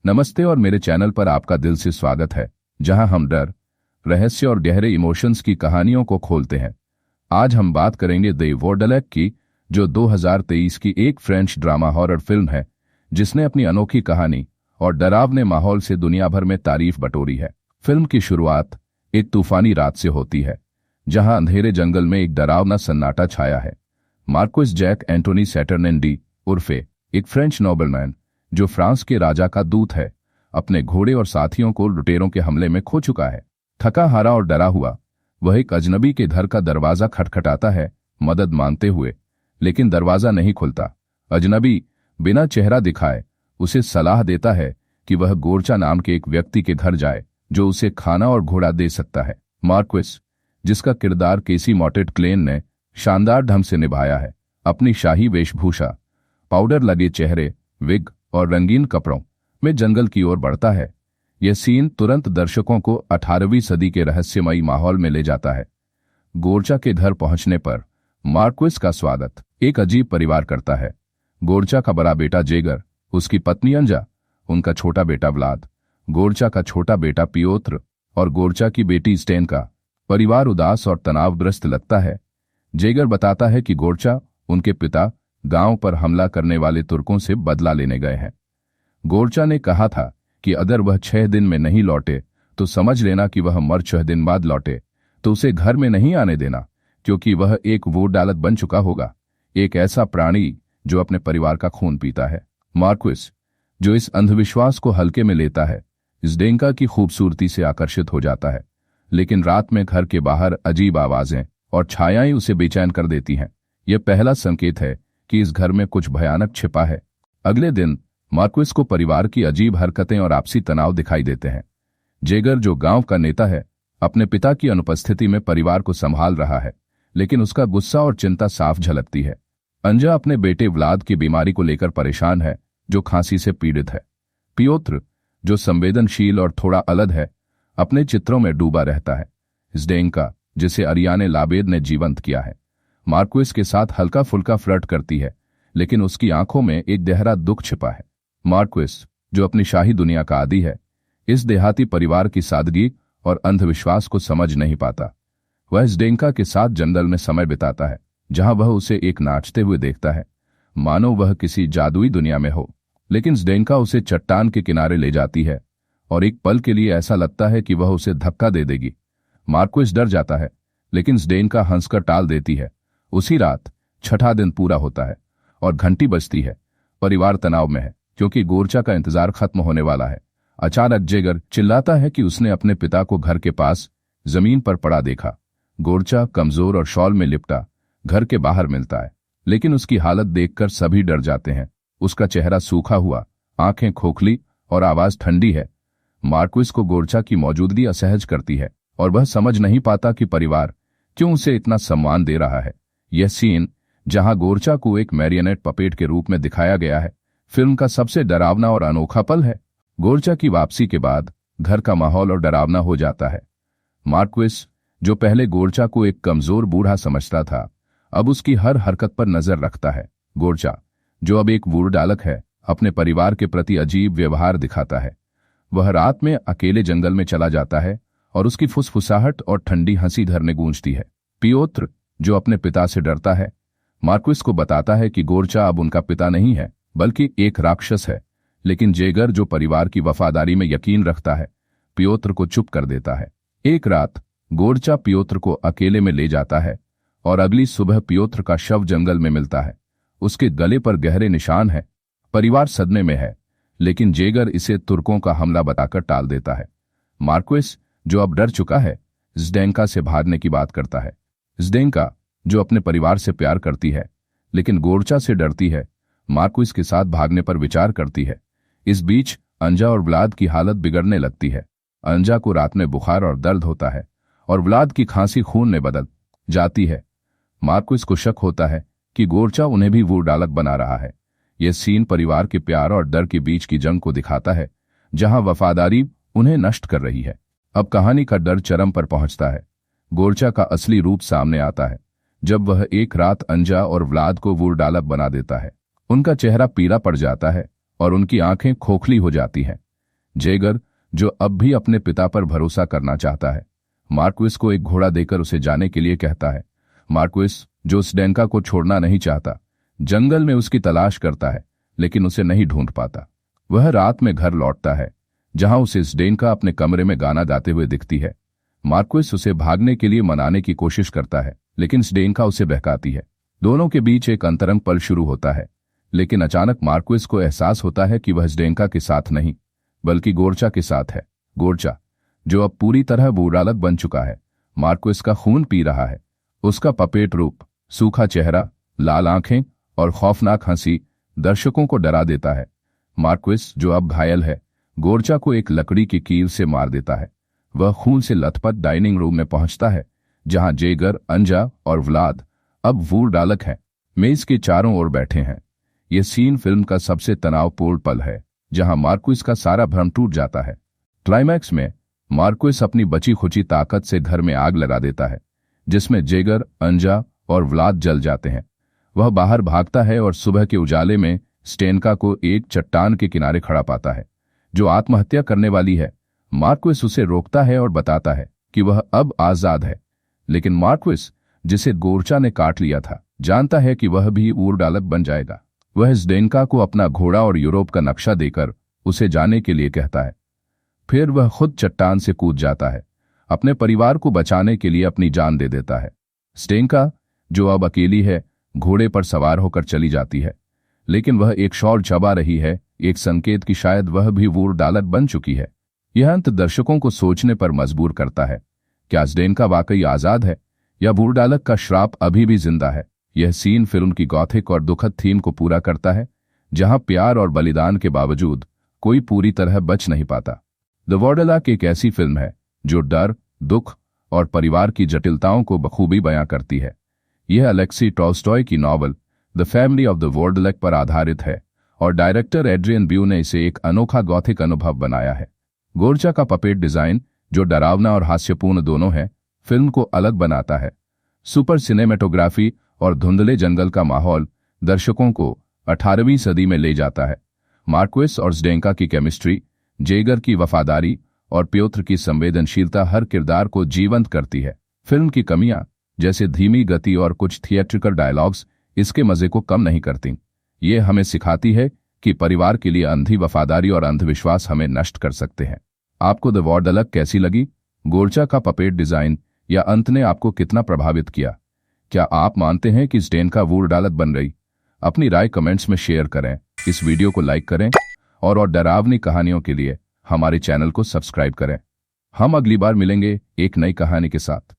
नमस्ते और मेरे चैनल पर आपका दिल से स्वागत है, जहां हम डर, रहस्य और गहरे इमोशंस की कहानियों को खोलते हैं। आज हम बात करेंगे द वोर्डलैक की, जो 2023 की एक फ्रेंच ड्रामा हॉरर फिल्म है, जिसने अपनी अनोखी कहानी और डरावने माहौल से दुनिया भर में तारीफ बटोरी है। फिल्म की शुरुआत एक तूफानी रात से होती है, जहां अंधेरे जंगल में एक डरावना सन्नाटा छाया है। मार्क्विस जैक एंटोनी सैटर्नेंडी उर्फे एक फ्रेंच नोबलमैन, जो फ्रांस के राजा का दूत है, अपने घोड़े और साथियों को लुटेरों के हमले में खो चुका है। थका हारा और डरा हुआ वह एक अजनबी के घर का दरवाजा खटखटाता है, मदद मांगते हुए, लेकिन दरवाजा नहीं खुलता। अजनबी बिना चेहरा दिखाए उसे सलाह देता है कि वह गोरचा नाम के एक व्यक्ति के घर जाए, जो उसे खाना और घोड़ा दे सकता है। मार्क्विस, जिसका किरदार केसी मॉटेट-क्लेन ने शानदार ढंग से निभाया है, अपनी शाही वेशभूषा, पाउडर लगे चेहरे, विग और रंगीन कपड़ों में जंगल की ओर बढ़ता है। यह सीन तुरंत दर्शकों को 18वीं सदी के रहस्यमयी माहौल में ले जाता है। गोरचा के घर पहुंचने पर मार्क्विस का स्वागत एक अजीब परिवार करता है। गोरचा का बड़ा बेटा जेगर, उसकी पत्नी अंजा, उनका छोटा बेटा व्लाद, गोरचा का छोटा बेटा पियोत्र और गोरचा की बेटी स्टेनका। परिवार उदास और तनावग्रस्त लगता है। जेगर बताता है कि गोरचा उनके पिता गांव पर हमला करने वाले तुर्कों से बदला लेने गए हैं। गोरचा ने कहा था कि अगर वह 6 दिन में नहीं लौटे तो समझ लेना कि वह मर 6 दिन बाद लौटे तो उसे घर में नहीं आने देना, क्योंकि वह एक वोर्डालक बन चुका होगा, एक ऐसा प्राणी जो अपने परिवार का खून पीता है। मार्क्विस, जो इस अंधविश्वास को हल्के में लेता है, स्टेनका की खूबसूरती से आकर्षित हो जाता है, लेकिन रात में घर के बाहर अजीब आवाजें और छायाएं उसे बेचैन कर देती हैं। यह पहला संकेत है कि इस घर में कुछ भयानक छिपा है। अगले दिन मार्क्विस को परिवार की अजीब हरकतें और आपसी तनाव दिखाई देते हैं। जेगर, जो गांव का नेता है, अपने पिता की अनुपस्थिति में परिवार को संभाल रहा है, लेकिन उसका गुस्सा और चिंता साफ झलकती है। अंजा अपने बेटे व्लाद की बीमारी को लेकर परेशान है, जो खांसी से पीड़ित है। पियोत्र, जो संवेदनशील और थोड़ा अलग है, अपने चित्रों में डूबा रहता है। स्टेनका, जिसे अरियाने लाबेद ने जीवंत किया है, मार्क्विस के साथ हल्का फुल्का फ्लर्ट करती है, लेकिन उसकी आंखों में एक गहरा दुख छिपा है। मार्क्विस, जो अपनी शाही दुनिया का आदी है, इस देहाती परिवार की सादगी और अंधविश्वास को समझ नहीं पाता। वह स्टेनका के साथ जंगल में समय बिताता है, जहां वह उसे एक नाचते हुए देखता है, मानो वह किसी जादुई दुनिया में हो। लेकिन स्टेनका उसे चट्टान के किनारे ले जाती है और एक पल के लिए ऐसा लगता है कि वह उसे धक्का दे देगी। मार्क्विस डर जाता है, लेकिन स्टेनका हंसकर टाल देती है। उसी रात 6ठा दिन पूरा होता है और घंटी बजती है। परिवार तनाव में है, क्योंकि गोरचा का इंतजार खत्म होने वाला है। अचानक जेगर चिल्लाता है कि उसने अपने पिता को घर के पास जमीन पर पड़ा देखा। गोरचा कमजोर और शॉल में लिपटा घर के बाहर मिलता है, लेकिन उसकी हालत देखकर सभी डर जाते हैं। उसका चेहरा सूखा हुआ, आंखें खोखली और आवाज ठंडी है। मार्क्विस को गोरचा की मौजूदगी असहज करती है और वह समझ नहीं पाता कि परिवार क्यों उसे इतना सम्मान दे रहा है। यह सीन, जहां गोरचा को एक मैरियनेट पपेट के रूप में दिखाया गया है, फिल्म का सबसे डरावना और अनोखा पल है। गोरचा की वापसी के बाद घर का माहौल और डरावना हो जाता है। मार्क्विस, जो पहले गोरचा को एक कमजोर बूढ़ा समझता था, अब उसकी हर हरकत पर नजर रखता है। गोरचा, जो अब एक वोर्डालक है, अपने परिवार के प्रति अजीब व्यवहार दिखाता है। वह रात में अकेले जंगल में चला जाता है और उसकी फुसफुसाहट और ठंडी हंसी घर में गूंजती है। पियोत्र, जो अपने पिता से डरता है, मार्क्विस को बताता है कि गोरचा अब उनका पिता नहीं है, बल्कि एक राक्षस है। लेकिन जेगर, जो परिवार की वफादारी में यकीन रखता है, पियोत्र को चुप कर देता है। एक रात गोरचा पियोत्र को अकेले में ले जाता है और अगली सुबह पियोत्र का शव जंगल में मिलता है। उसके गले पर गहरे निशान है। परिवार सदमे में है, लेकिन जेगर इसे तुर्कों का हमला बताकर टाल देता है। मार्क्विस, जो अब डर चुका है, स्टेनका से भागने की बात करता है। स्टेनका, जो अपने परिवार से प्यार करती है लेकिन गोरचा से डरती है, मार्क्विस के साथ भागने पर विचार करती है। इस बीच अंजा और व्लाद की हालत बिगड़ने लगती है। अंजा को रात में बुखार और दर्द होता है और व्लाद की खांसी खून में बदल जाती है। मार्क्विस को शक होता है कि गोरचा उन्हें भी वोर्डालक बना रहा है। यह सीन परिवार के प्यार और डर के बीच की जंग को दिखाता है, जहां वफादारी उन्हें नष्ट कर रही है। अब कहानी का डर चरम पर पहुंचता है। गोरचा का असली रूप सामने आता है, जब वह एक रात अंजा और व्लाद को वोर्डालक बना देता है। उनका चेहरा पीला पड़ जाता है और उनकी आंखें खोखली हो जाती हैं। जेगर, जो अब भी अपने पिता पर भरोसा करना चाहता है, मार्क्विस को एक घोड़ा देकर उसे जाने के लिए कहता है। मार्क्विस, जो स्डेंका को छोड़ना नहीं चाहता, जंगल में उसकी तलाश करता है लेकिन उसे नहीं ढूंढ पाता। वह रात में घर लौटता है जहां उसे स्डेंका अपने कमरे में गाना गाते हुए दिखती है। मार्क्विस उसे भागने के लिए मनाने की कोशिश करता है लेकिन स्डेंका उसे बहकाती है। दोनों के बीच एक अंतरंग पल शुरू होता है, लेकिन अचानक मार्क्विस को एहसास होता है कि वह स्डेंका के साथ नहीं बल्कि गोरचा के साथ है। गोरचा, जो अब पूरी तरह बूढ़ालक बन चुका है, मार्क्विस का खून पी रहा है। उसका पपेट रूप, सूखा चेहरा, लाल आंखें और खौफनाक हंसी दर्शकों को डरा देता है। मार्क्विस, जो अब घायल है, गोरचा को एक लकड़ी की कील से मार देता है। वह खून से लथपथ डाइनिंग रूम में पहुंचता है जहां जेगर, अंजा और व्लाद अब बूढ़ालक हैं, मेज के चारों ओर बैठे हैं। यह सीन फिल्म का सबसे तनावपूर्ण पल है जहां मार्क्विस का सारा भ्रम टूट जाता है। क्लाइमैक्स में मार्क्विस अपनी बची खुची ताकत से घर में आग लगा देता है जिसमें जेगर, अंजा और व्लाद जल जाते हैं। वह बाहर भागता है और सुबह के उजाले में स्टेनका को एक चट्टान के किनारे खड़ा पाता है जो आत्महत्या करने वाली है। मार्क्विस उसे रोकता है और बताता है कि वह अब आजाद है, लेकिन मार्क्विस, जिसे गोरचा ने काट लिया था, जानता है कि वह भी बूढ़ालक बन जाएगा। वह स्डेंका को अपना घोड़ा और यूरोप का नक्शा देकर उसे जाने के लिए कहता है। फिर वह खुद चट्टान से कूद जाता है, अपने परिवार को बचाने के लिए अपनी जान दे देता है। स्टेंका, जो अब अकेली है, घोड़े पर सवार होकर चली जाती है, लेकिन वह एक शॉल चबा रही है, एक संकेत कि शायद वह भी बूढ़ालक बन चुकी है। यह अंत दर्शकों को सोचने पर मजबूर करता है, क्या स्टेंका वाकई आजाद है या बूढ़ालक का श्राप अभी भी जिंदा है। यह सीन फिल्म की गॉथिक और दुखद थीम को पूरा करता है, जहां प्यार और बलिदान के बावजूद कोई पूरी तरह बच नहीं पाता। द वॉर्डलैक एक ऐसी फिल्म है जो डर, दुख और परिवार की जटिलताओं को बखूबी बयां करती है। यह अलेक्सी टॉल्स्टॉय की novel The Family of the Vourdalak पर आधारित है और डायरेक्टर एड्रियन ब्यू ने इसे एक अनोखा गॉथिक अनुभव बनाया है। गोरचा का पपेट डिजाइन, जो डरावना और हास्यपूर्ण दोनों है, फिल्म को अलग बनाता है। सुपर सिनेमेटोग्राफी और धुंधले जंगल का माहौल दर्शकों को 18वीं सदी में ले जाता है। मार्क्विस और स्डेंका की केमिस्ट्री, जेगर की वफादारी और प्योत्र की संवेदनशीलता हर किरदार को जीवंत करती है। फिल्म की कमियां, जैसे धीमी गति और कुछ थिएट्रिकल डायलॉग्स, इसके मजे को कम नहीं करती। ये हमें सिखाती है कि परिवार के लिए अंधी वफादारी और अंधविश्वास हमें नष्ट कर सकते हैं। आपको द वॉर्डलैक कैसी लगी? गोरचा का पपेट डिजाइन या अंत ने आपको कितना प्रभावित किया? क्या आप मानते हैं कि स्टेनका बूढ़ालक बन रही? अपनी राय कमेंट्स में शेयर करें, इस वीडियो को लाइक करें और डरावनी कहानियों के लिए हमारे चैनल को सब्सक्राइब करें। हम अगली बार मिलेंगे एक नई कहानी के साथ।